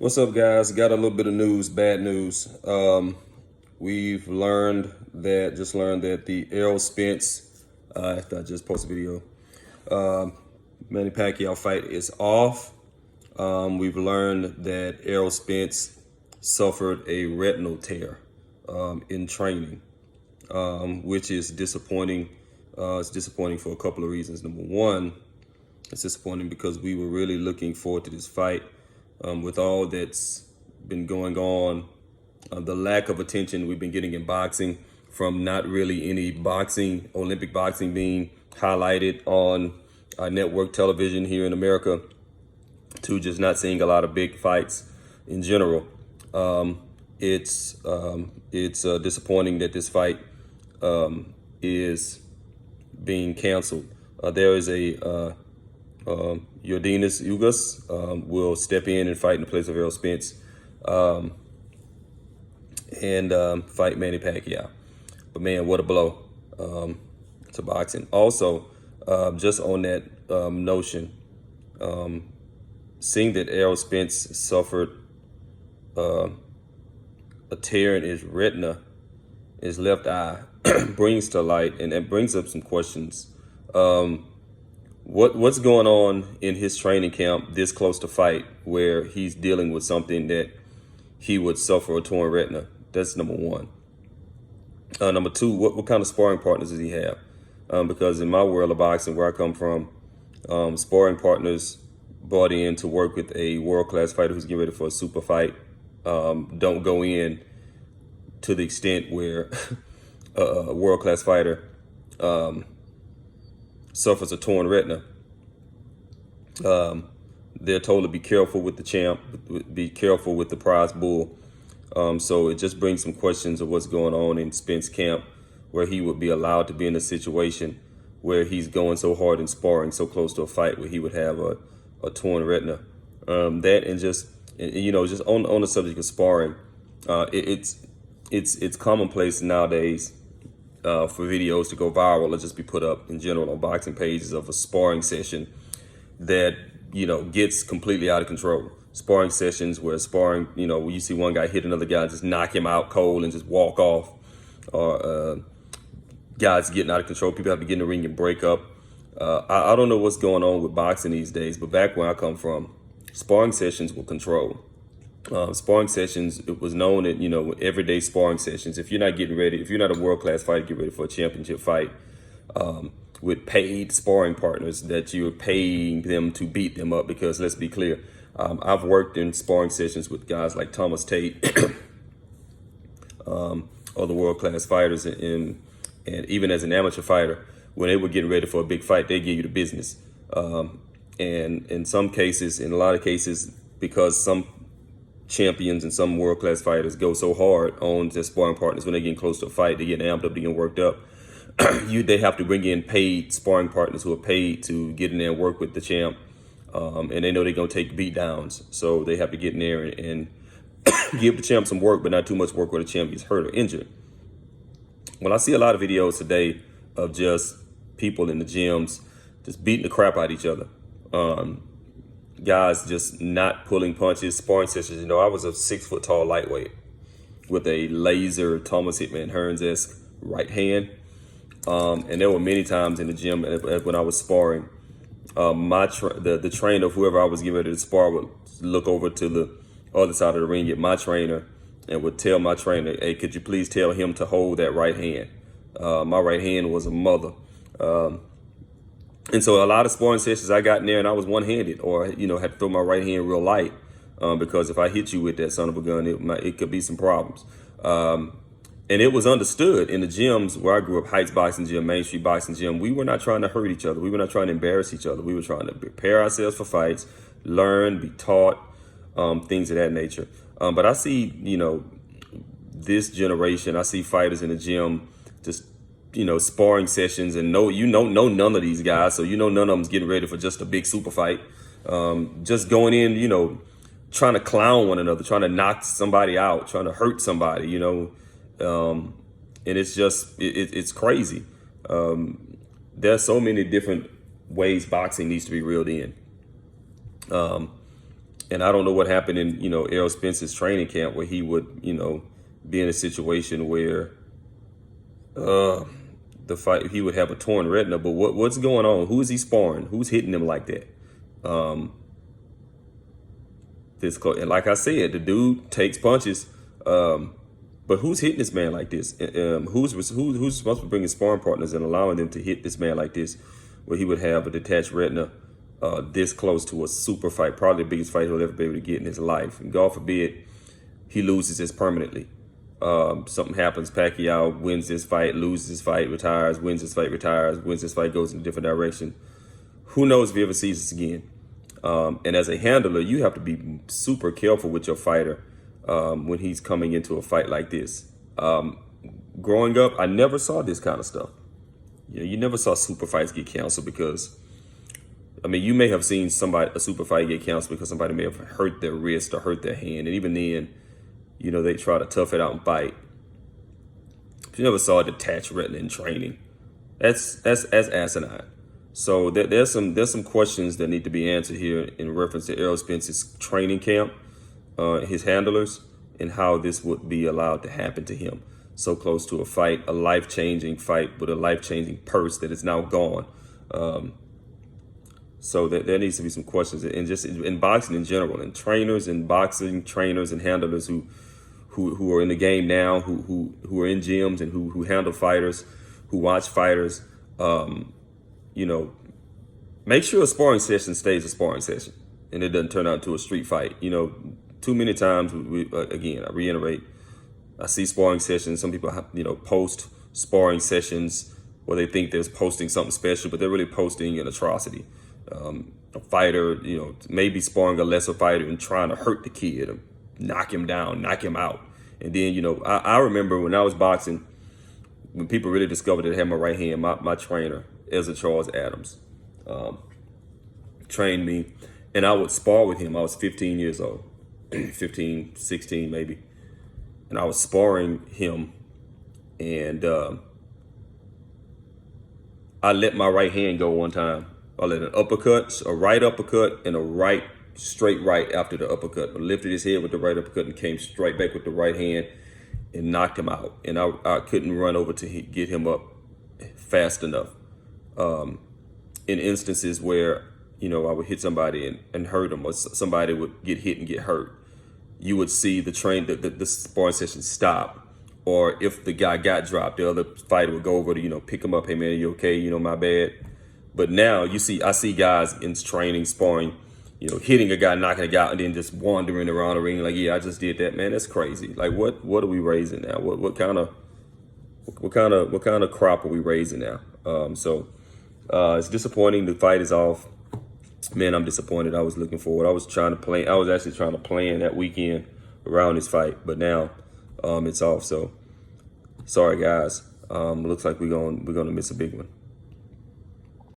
What's up, guys? Got a little bit of news, bad news. We've just learned that the Errol Spence, after I just posted a video, Manny Pacquiao fight is off. We've learned that Errol Spence suffered a retinal tear in training, which is disappointing. It's disappointing for a couple of reasons. Number one, it's disappointing because we were really looking forward to this fight. With all that's been going on, the lack of attention we've been getting in boxing from not really any boxing, Olympic boxing being highlighted on network television here in America, to just not seeing a lot of big fights in general. It's disappointing that this fight is being canceled. There is a Yordenis Ugas will step in and fight in the place of Errol Spence and fight Manny Pacquiao. But man, what a blow to boxing. Also, just on that notion, seeing that Errol Spence suffered a tear in his retina, his left eye, brings to light and it brings up some questions. What's going on in his training camp this close to fight where he's dealing with something that he would suffer a torn retina? That's number one. Number two, what kind of sparring partners does he have? Because in my world of boxing, where I come from, sparring partners brought in to work with a world-class fighter who's getting ready for a super fight don't go in to the extent where a world-class fighter suffers a torn retina. They're told to be careful with the champ, be careful with the prize bull. So it just brings some questions of what's going on in Spence camp, where he would be allowed to be in a situation where he's going so hard in sparring, so close to a fight where he would have a torn retina. That and just on the subject of sparring, it's commonplace nowadays for videos to go viral or just be put up in general on boxing pages of a sparring session that, gets completely out of control. Sparring sessions where where you see one guy hit another guy, just knock him out cold and just walk off, or guys getting out of control. People have to get in the ring and break up. I don't know what's going on with boxing these days, but back where I come from, sparring sessions were controlled. Sparring sessions, it was known that, everyday sparring sessions, if you're not getting ready, if you're not a world-class fighter, get ready for a championship fight with paid sparring partners that you're paying them to beat them up. Because let's be clear, I've worked in sparring sessions with guys like Thomas Tate, other world-class fighters, and even as an amateur fighter, when they were getting ready for a big fight, they give you the business. And in some cases, in a lot of cases, because some champions and some world-class fighters go so hard on their sparring partners when they're getting close to a fight, they get amped up, they get worked up. They have to bring in paid sparring partners who are paid to get in there and work with the champ. And they know they're going to take beat downs. So they have to get in there and give the champ some work, but not too much work where the champ gets hurt or injured. Well, I see a lot of videos today of just people in the gyms just beating the crap out of each other. Guys just not pulling punches, sparring sessions. I was a 6 foot tall lightweight with a laser Thomas Hitman Hearns-esque right hand. And there were many times in the gym when I was sparring, the trainer, whoever I was getting ready to spar, would look over to the other side of the ring at my trainer and would tell my trainer, "Hey, could you please tell him to hold that right hand?" My right hand was a mother. And so a lot of sparring sessions I got in there and I was one-handed, or, had to throw my right hand real light because if I hit you with that son of a gun, it could be some problems. And it was understood in the gyms where I grew up, Heights Boxing Gym, Main Street Boxing Gym. We were not trying to hurt each other. We were not trying to embarrass each other. We were trying to prepare ourselves for fights, learn, be taught, things of that nature. But I see, this generation, I see fighters in the gym just, sparring sessions, and know none of these guys. So, none of them's getting ready for just a big super fight. Just going in, trying to clown one another, trying to knock somebody out, trying to hurt somebody, and it's just, it's crazy. There's so many different ways boxing needs to be reeled in. And I don't know what happened in, Errol Spence's training camp where he would, be in a situation where the fight, he would have a torn retina. But what's going on? Who is he sparring? Who's hitting him like that? This close. And like I said, the dude takes punches. But who's hitting this man like this? Who's supposed to bring his sparring partners and allowing them to hit this man like this, where he would have a detached retina this close to a super fight, probably the biggest fight he'll ever be able to get in his life. And God forbid he loses this permanently. Something happens, Pacquiao wins this fight, loses this fight, retires, wins this fight, retires, wins this fight, goes in a different direction. Who knows if he ever sees this again? And as a handler, you have to be super careful with your fighter when he's coming into a fight like this. Growing up, I never saw this kind of stuff. You never saw super fights get canceled because, you may have seen a super fight get canceled because somebody may have hurt their wrist or hurt their hand. And even then, they try to tough it out and fight. But you never saw a detached retina in training. That's asinine. So there's some questions that need to be answered here in reference to Errol Spence's training camp, his handlers, and how this would be allowed to happen to him so close to a fight, a life-changing fight with a life-changing purse that is now gone. So there needs to be some questions, and just in boxing in general, and trainers and boxing trainers and handlers who are in the game now, who are in gyms and who handle fighters, who watch fighters. Make sure a sparring session stays a sparring session and it doesn't turn out into a street fight. Too many times, again, I reiterate, I see sparring sessions. Some people, post sparring sessions where they think they're posting something special, but they're really posting an atrocity. A fighter, maybe sparring a lesser fighter and trying to hurt the kid, or knock him down, knock him out. And then, I remember when I was boxing, when people really discovered that I had my right hand, my trainer, Ezra Charles Adams, trained me, and I would spar with him. I was 15 years old, 15, 16 maybe. And I was sparring him, and I let my right hand go one time. I let an uppercut, a right uppercut, and a right straight right after the uppercut. I lifted his head with the right uppercut and came straight back with the right hand and knocked him out. And I couldn't run over to get him up fast enough. In instances where, I would hit somebody and hurt them, or somebody would get hit and get hurt, you would see the sparring session stop. Or if the guy got dropped, the other fighter would go over to, pick him up. Hey, man, are you okay? My bad. But now I see guys in training, sparring, hitting a guy, knocking a guy out, and then just wandering around the ring like, yeah, I just did that, man. That's crazy. Like, what are we raising now? What kind of crop are we raising now? It's disappointing. The fight is off. Man, I'm disappointed. I was looking forward. I was actually trying to plan that weekend around this fight, but now it's off. So sorry, guys. Looks like we're gonna miss a big one.